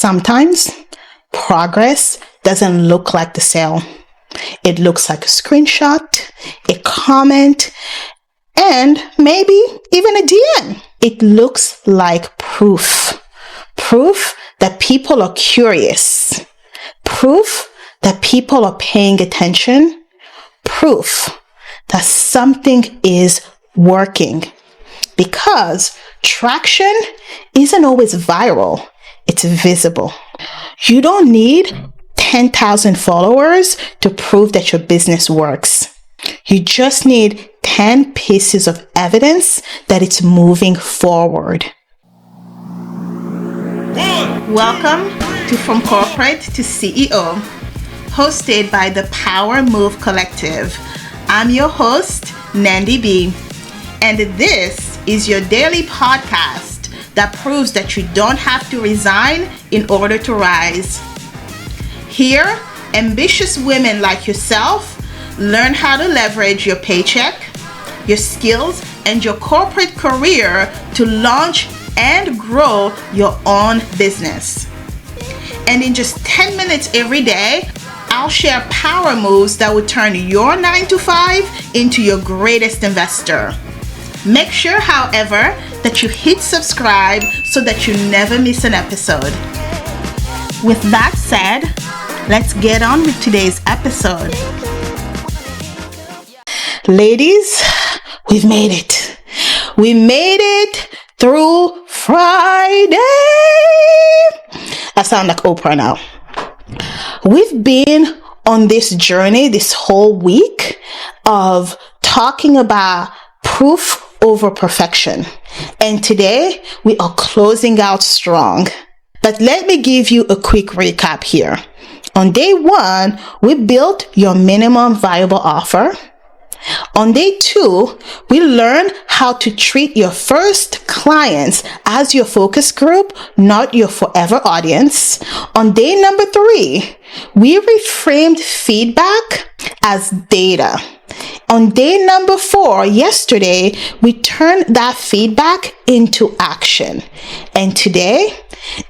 Sometimes progress doesn't look like the sale. It looks like a screenshot, a comment, and maybe even a DM. It looks like proof. Proof that people are curious. Proof that people are paying attention. Proof that something is working. Because traction isn't always viral. It's visible. You don't need 10,000 followers to prove that your business works. You just need 10 pieces of evidence that it's moving forward. Welcome to From Corporate to CEO, hosted by the Power Move Collective. I'm your host, Nandy B, and this is your daily podcast that proves that you don't have to resign in order to rise. Here, ambitious women like yourself learn how to leverage your paycheck, your skills, and your corporate career to launch and grow your own business. And in just 10 minutes every day, I'll share power moves that will turn your 9-to-5 into your greatest investor. Make sure, however, that you hit subscribe so that you never miss an episode. With that said, let's get on with today's episode. Ladies, we've made it. We made it through Friday. I sound like Oprah now. We've been on this journey this whole week of talking about proof over perfection. And today we are closing out strong. But let me give you a quick recap here. On day 1, we built your minimum viable offer. On day 2, we learned how to treat your first clients as your focus group, not your forever audience. On day number 3, we reframed feedback as data. On day number 4, yesterday, we turned that feedback into action. And today,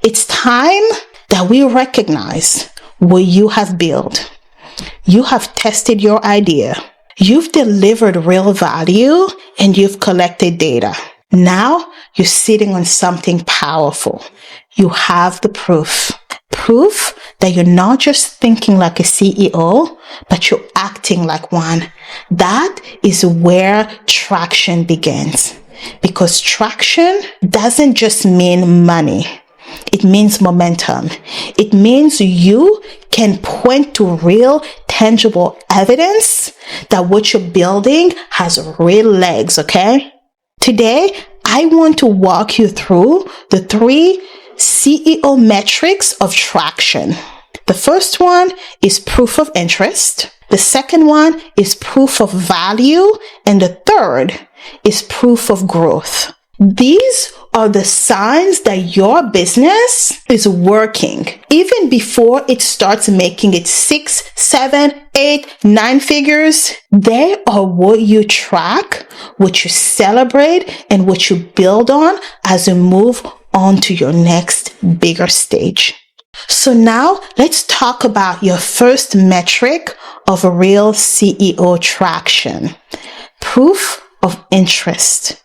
it's time that we recognize what you have built. You have tested your idea. You've delivered real value and you've collected data. Now you're sitting on something powerful. You have the proof. Proof that you're not just thinking like a CEO, but you're acting like one. That is where traction begins. Because traction doesn't just mean money. It means momentum. It means you can point to real, tangible evidence that what you're building has real legs, okay? Today, I want to walk you through the 3 CEO metrics of traction. The first one is proof of interest. The second one is proof of value. And the third is proof of growth. These are the signs that your business is working even before it starts making its 6, 7, 8, 9 figures. They are what you track, what you celebrate, and what you build on as you move on to your next bigger stage. So now let's talk about your first metric of a real CEO traction. Proof of interest.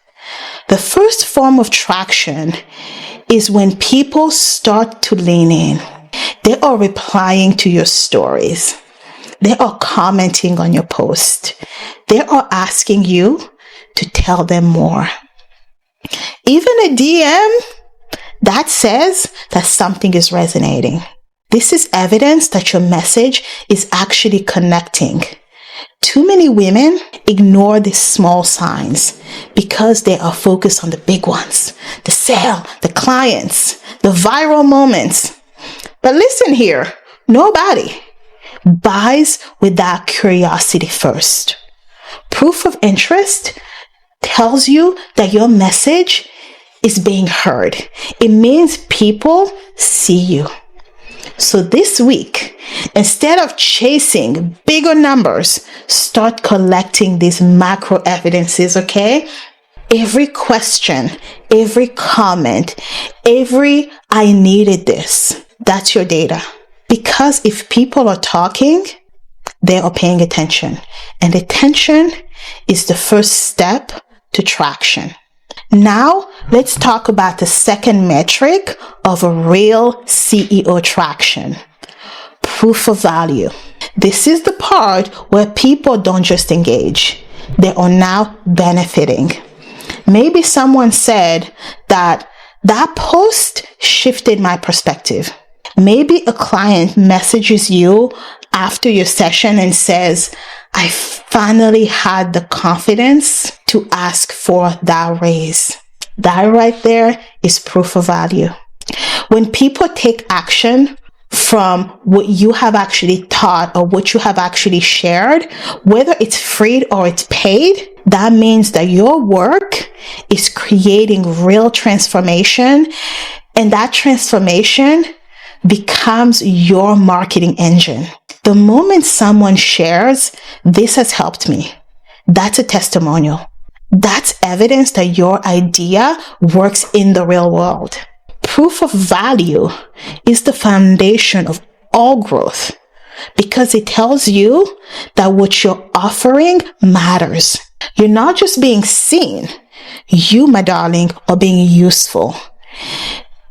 The first form of traction is when people start to lean in. They are replying to your stories. They are commenting on your post. They are asking you to tell them more. Even a DM that says that something is resonating. This is evidence that your message is actually connecting. Too many women ignore these small signs because they are focused on the big ones, the sale, the clients, the viral moments. But listen here, nobody buys without curiosity first. Proof of interest tells you that your message is being heard. It means people see you. So this week, instead of chasing bigger numbers, start collecting these macro evidences, okay? Every question, every comment, every I needed this That's your data. Because if people are talking, they are paying attention. And attention is the first step to traction. Now, let's talk about the second metric of a real CEO traction. Proof of value. This is the part where people don't just engage. They are now benefiting. Maybe someone said that post shifted my perspective. Maybe a client messages you after your session and says, I finally had the confidence to ask for that raise. That right there is proof of value. When people take action from what you have actually taught or what you have actually shared, whether it's free or it's paid, that means that your work is creating real transformation, and that transformation becomes your marketing engine. The moment someone shares, this has helped me, that's a testimonial. That's evidence that your idea works in the real world. Proof of value is the foundation of all growth because it tells you that what you're offering matters. You're not just being seen. You, my darling, are being useful.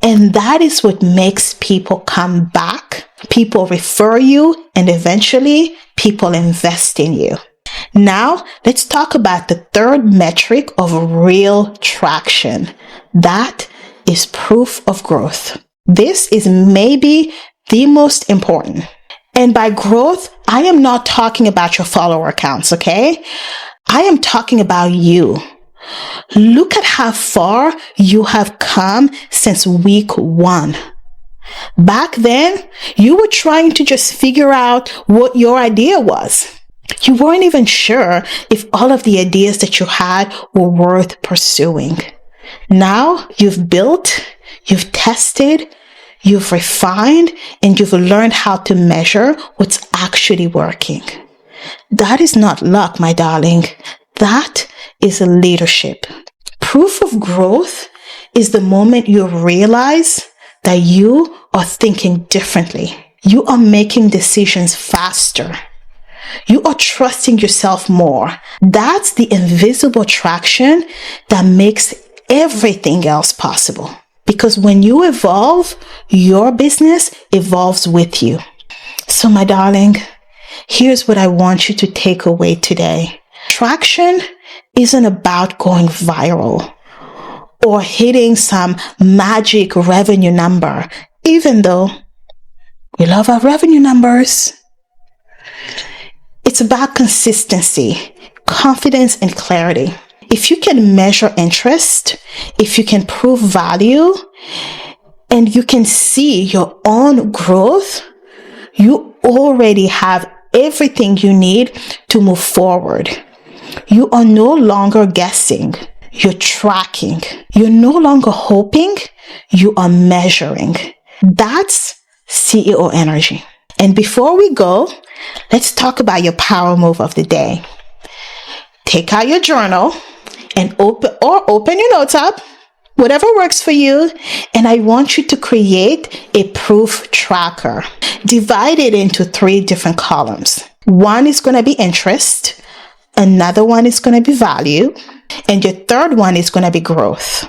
And that is what makes people come back. People refer you, and eventually people invest in you. Now, let's talk about the third metric of real traction. That is proof of growth. This is maybe the most important. And by growth, I am not talking about your follower counts, okay? I am talking about you. Look at how far you have come since week 1. Back then, you were trying to just figure out what your idea was. You weren't even sure if all of the ideas that you had were worth pursuing. Now you've built, you've tested, you've refined, and you've learned how to measure what's actually working. That is not luck, my darling. That is leadership. Proof of growth is the moment you realize that you are thinking differently. You are making decisions faster. You are trusting yourself more. That's the invisible traction that makes everything else possible. Because when you evolve, your business evolves with you. So, my darling, here's what I want you to take away today. Traction isn't about going viral or hitting some magic revenue number, even though we love our revenue numbers. It's about consistency, confidence, and clarity. If you can measure interest, if you can prove value, and you can see your own growth, you already have everything you need to move forward. You are no longer guessing. You're tracking. You're no longer hoping. You are measuring. That's CEO energy. And before we go, let's talk about your power move of the day. Take out your journal and open your notes app, whatever works for you. And I want you to create a proof tracker. Divide it into 3 different columns. One is going to be interest. Another one is going to be value. And your third one is going to be growth.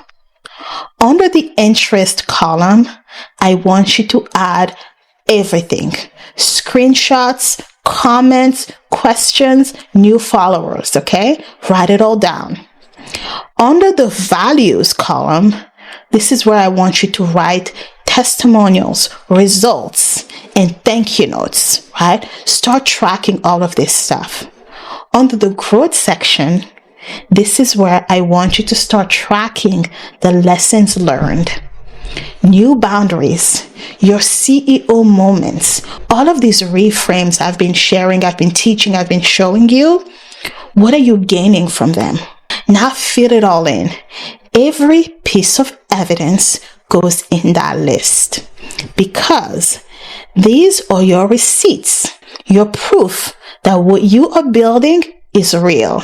Under the interest column, I want you to add everything. Screenshots, comments, questions, new followers, okay? Write it all down. Under the values column, this is where I want you to write testimonials, results, and thank you notes, right? Start tracking all of this stuff. Under the growth section, this is where I want you to start tracking the lessons learned, new boundaries, your CEO moments, all of these reframes I've been sharing, I've been teaching, I've been showing you. What are you gaining from them? Now fill it all in. Every piece of evidence goes in that list because these are your receipts, your proof that what you are building is real.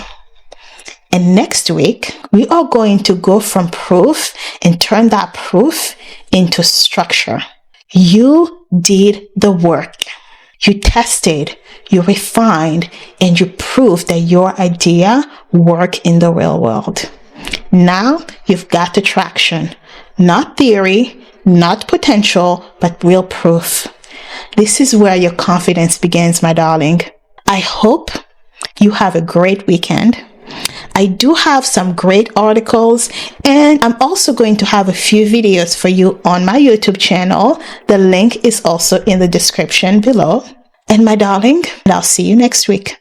And next week, we are going to go from proof and turn that proof into structure. You did the work. You tested, you refined, and you proved that your idea worked in the real world. Now you've got the traction. Not theory, not potential, but real proof. This is where your confidence begins, my darling. I hope you have a great weekend. I do have some great articles, and I'm also going to have a few videos for you on my YouTube channel. The link is also in the description below. And my darling, I'll see you next week.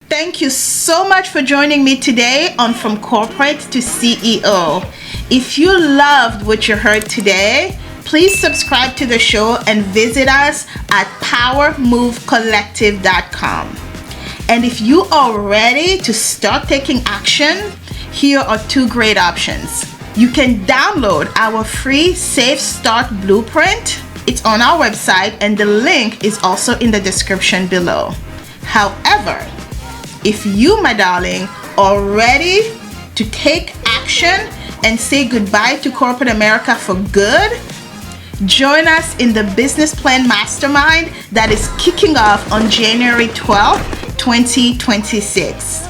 Thank you so much for joining me today on From Corporate to CEO. If you loved what you heard today, please subscribe to the show and visit us at powermovecollective.com. And if you are ready to start taking action, here are two great options. You can download our free Safe Start Blueprint. It's on our website, and the link is also in the description below. However, if you, my darling, are ready to take action and say goodbye to corporate America for good, join us in the Business Plan Mastermind that is kicking off on January 12th, 2026.